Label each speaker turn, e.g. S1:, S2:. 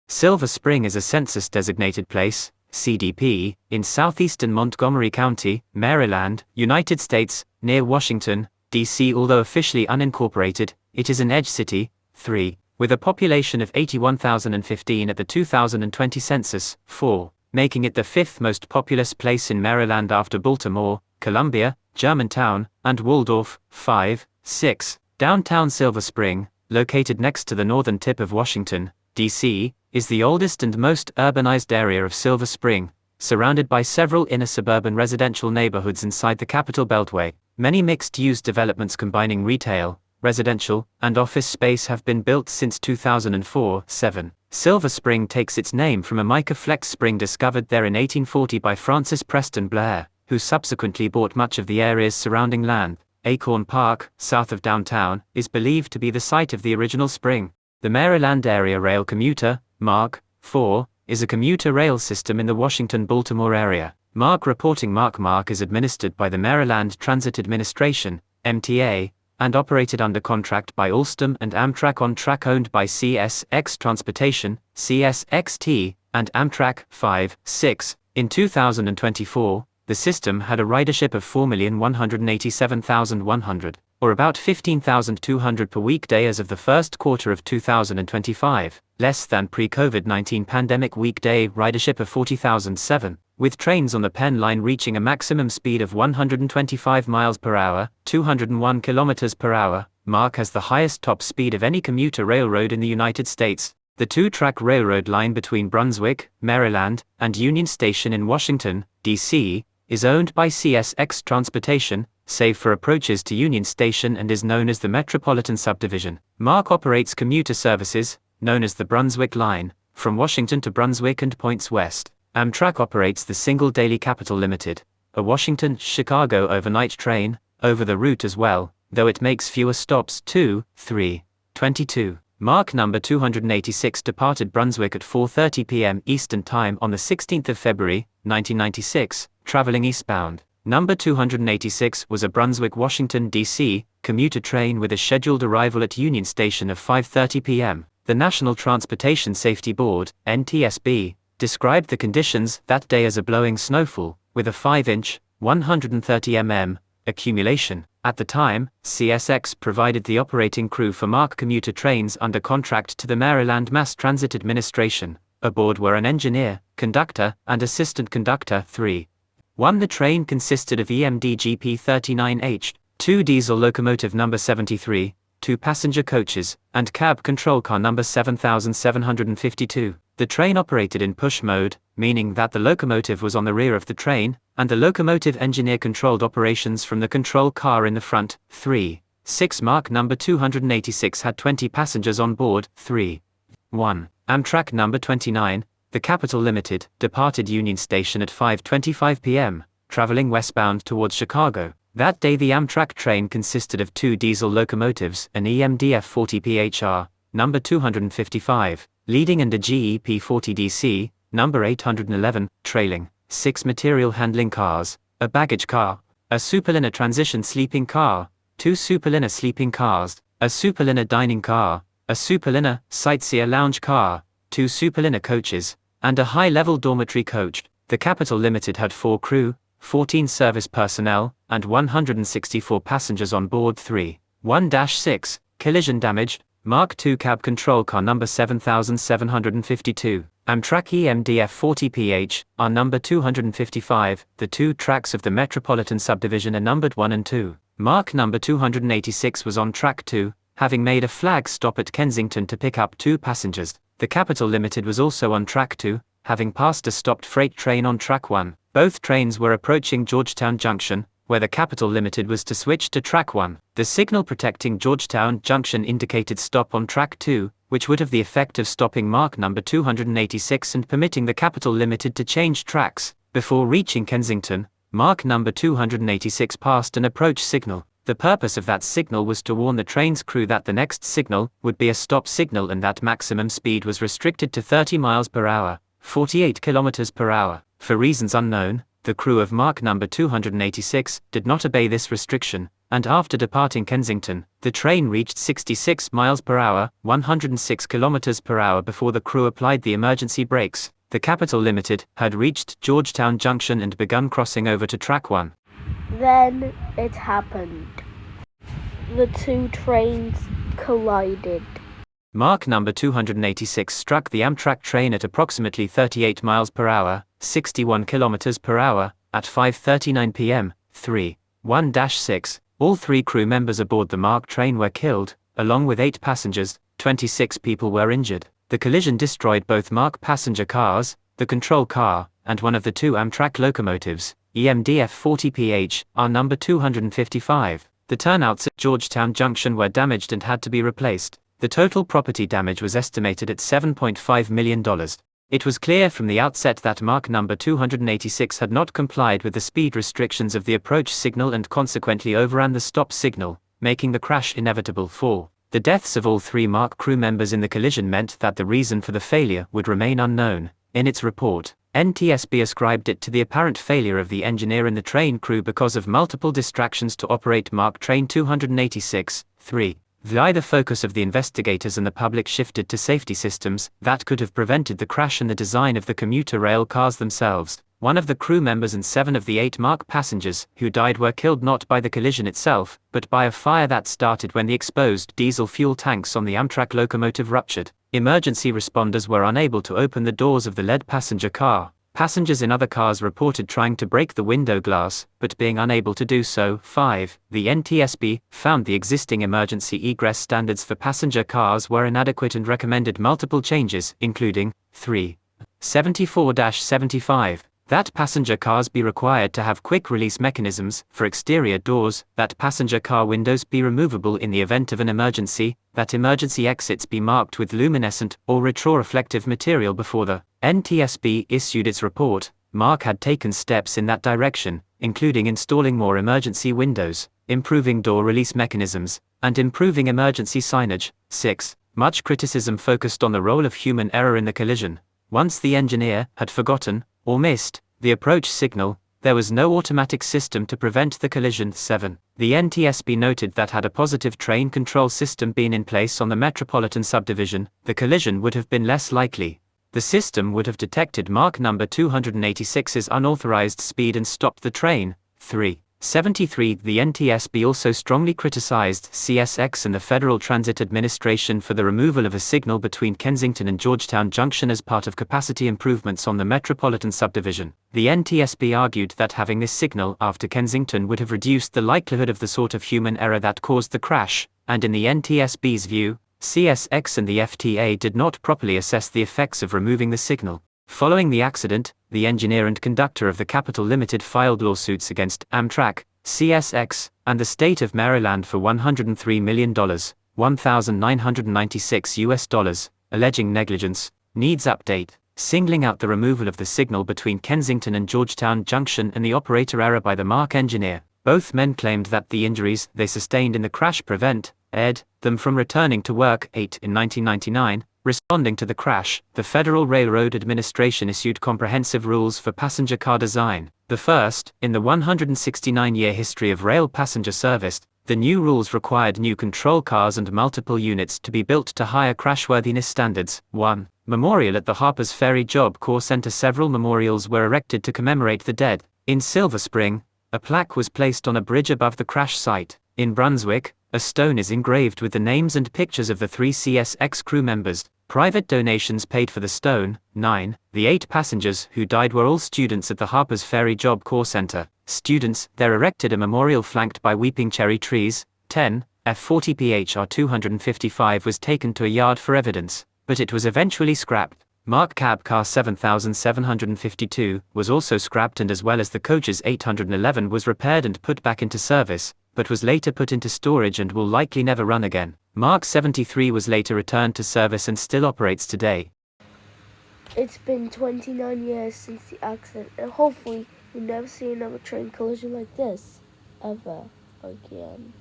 S1: Silver Spring is a census-designated place, CDP, in southeastern Montgomery County, Maryland, United States, near Washington, D.C. Although officially unincorporated, it is an edge city, 3, with a population of 81,015 at the 2020 census, 4, making it the fifth most populous place in Maryland after Baltimore, Columbia, Germantown, and Waldorf, 5, 6. Downtown Silver Spring, located next to the northern tip of Washington, D.C., is the oldest and most urbanized area of Silver Spring, surrounded by several inner suburban residential neighborhoods inside the Capital Beltway. Many mixed-use developments combining retail, residential, and office space have been built since 2004-7. Silver Spring takes its name from a mica flex spring discovered there in 1840 by Francis Preston Blair, who subsequently bought much of the area's surrounding land. Acorn Park, south of downtown, is believed to be the site of the original spring. The Maryland Area Rail Commuter, MARC, 4, is a commuter rail system in the Washington-Baltimore area. MARC reporting MARC is administered by the Maryland Transit Administration, MTA, and operated under contract by Alstom and Amtrak on track owned by CSX Transportation, CSXT, and Amtrak, 5, 6. In 2024, the system had a ridership of 4,187,100, or about 15,200 per weekday as of the first quarter of 2025, less than pre-COVID-19 pandemic weekday ridership of 40,007, with trains on the Penn Line reaching a maximum speed of 125 miles per hour, 201 kilometers per hour. MARC has the highest top speed of any commuter railroad in the United States. The two-track railroad line between Brunswick, Maryland, and Union Station in Washington, D.C., is owned by CSX Transportation, save for approaches to Union Station, and is known as the Metropolitan Subdivision. MARC operates commuter services, known as the Brunswick Line, from Washington to Brunswick and points west. Amtrak operates the Single Daily Capital Limited, a Washington-Chicago overnight train, over the route as well, though it makes fewer stops. 2, 3, 22. MARC number 286 departed Brunswick at 4:30 p.m. Eastern Time on the 16th of February, 1996, traveling eastbound. Number 286 was a Brunswick-Washington, D.C., commuter train with a scheduled arrival at Union Station of 5:30 p.m. The National Transportation Safety Board, NTSB, described the conditions that day as a blowing snowfall, with a 5-inch, 130 mm, accumulation. At the time, CSX provided the operating crew for MARC commuter trains under contract to the Maryland Mass Transit Administration. Aboard were an engineer, conductor, and assistant conductor. 3. 1. The train consisted of EMD GP39H, 2 diesel locomotive number 73, 2 passenger coaches, and cab control car number 7752. The train operated in push mode, meaning that the locomotive was on the rear of the train, and the locomotive engineer controlled operations from the control car in the front. 3. 6. MARC number 286 had 20 passengers on board. 3. 1. Amtrak number 29, the Capital Limited, departed Union Station at 5:25 p.m., traveling westbound towards Chicago. That day the Amtrak train consisted of 2 diesel locomotives, an EMDF 40 PHR, number 255, leading, and a GEP 40 DC, number 811, trailing, 6 material handling cars, a baggage car, a superliner transition sleeping car, 2 superliner sleeping cars, a superliner dining car, a superliner sightseer lounge car, 2 superliner coaches, and a high-level dormitory coach. The Capital Limited had 4 crew, 14 service personnel, and 164 passengers on board. 3. 1-6, collision damage, Mark II cab control car number 7752, Amtrak EMDF 40PH, are number 255, the 2 tracks of the Metropolitan Subdivision are numbered 1 and 2. MARC number 286 was on track 2, having made a flag stop at Kensington to pick up 2 passengers. The Capital Limited was also on track 2, having passed a stopped freight train on track 1. Both trains were approaching Georgetown Junction, where the Capital Limited was to switch to track 1. The signal protecting Georgetown Junction indicated stop on track 2, which would have the effect of stopping MARC number 286 and permitting the Capital Limited to change tracks. Before reaching Kensington, MARC number 286 passed an approach signal. The purpose of that signal was to warn the train's crew that the next signal would be a stop signal and that maximum speed was restricted to 30 miles per hour, 48 kilometers per hour. For reasons unknown, the crew of MARC number 286 did not obey this restriction, and after departing Kensington, the train reached 66 miles per hour, 106 kilometers per hour before the crew applied the emergency brakes. The Capital Limited had reached Georgetown Junction and begun crossing over to Track 1.
S2: Then it happened. The two trains collided.
S1: Mark number 286 struck the Amtrak train at approximately 38 miles per hour, 61 kilometers per hour, at 5:39 p.m., 3:1-6. All 3 crew members aboard the Mark train were killed, along with 8 passengers. 26 people were injured. The collision destroyed both Mark passenger cars, the control car, and one of the 2 Amtrak locomotives, EMDF 40PH, R number 255. The turnouts at Georgetown Junction were damaged and had to be replaced. The total property damage was estimated at $7.5 million. It was clear from the outset that Mark number 286 had not complied with the speed restrictions of the approach signal and consequently overran the stop signal, making the crash inevitable for. The deaths of all 3 Mark crew members in the collision meant that the reason for the failure would remain unknown. In its report, NTSB ascribed it to the apparent failure of the engineer and the train crew because of multiple distractions to operate Mark Train 286. 3. The focus of the investigators and the public shifted to safety systems that could have prevented the crash and the design of the commuter rail cars themselves. One of the crew members and 7 of the 8 Mark passengers who died were killed not by the collision itself, but by a fire that started when the exposed diesel fuel tanks on the Amtrak locomotive ruptured. Emergency responders were unable to open the doors of the lead passenger car. Passengers in other cars reported trying to break the window glass, but being unable to do so. 5. The NTSB found the existing emergency egress standards for passenger cars were inadequate and recommended multiple changes, including 3. 74-75. That passenger cars be required to have quick release mechanisms for exterior doors, that passenger car windows be removable in the event of an emergency, that emergency exits be marked with luminescent or retroreflective material before the NTSB issued its report. Mark had taken steps in that direction, including installing more emergency windows, improving door release mechanisms, and improving emergency signage. 6. Much criticism focused on the role of human error in the collision. Once the engineer had forgotten, or missed, the approach signal, there was no automatic system to prevent the collision. 7. The NTSB noted that had a positive train control system been in place on the Metropolitan Subdivision, the collision would have been less likely. The system would have detected Mark number 286's unauthorized speed and stopped the train. 3. 73. The NTSB also strongly criticized CSX and the Federal Transit Administration for the removal of a signal between Kensington and Georgetown Junction as part of capacity improvements on the Metropolitan Subdivision. The NTSB argued that having this signal after Kensington would have reduced the likelihood of the sort of human error that caused the crash, and in the NTSB's view, CSX and the FTA did not properly assess the effects of removing the signal. Following the accident, the engineer and conductor of the Capital Limited filed lawsuits against Amtrak, CSX, and the state of Maryland for $103 million, $1,996, alleging negligence. Needs update. Singling out the removal of the signal between Kensington and Georgetown Junction and the operator error by the Mark engineer. Both men claimed that the injuries they sustained in the crash prevented them from returning to work. 8. In 1999, responding to the crash, the Federal Railroad Administration issued comprehensive rules for passenger car design. The first, in the 169-year history of rail passenger service, the new rules required new control cars and multiple units to be built to higher crashworthiness standards. 1. Memorial at the Harpers Ferry Job Corps Center. Several memorials were erected to commemorate the dead. In Silver Spring, a plaque was placed on a bridge above the crash site. In Brunswick, a stone is engraved with the names and pictures of the 3 CSX crew members. Private donations paid for the stone. 9. The 8 passengers who died were all students at the Harpers Ferry Job Corps Center. Students there erected a memorial flanked by weeping cherry trees. 10. F40PHR 255 was taken to a yard for evidence, but it was eventually scrapped. Mark Cab Car 7752 was also scrapped, and as well as the coaches 811 was repaired and put back into service, but was later put into storage and will likely never run again. Mark 73 was later returned to service and still operates today.
S2: It's been 29 years since the accident, and hopefully you'll never see another train collision like this, ever again.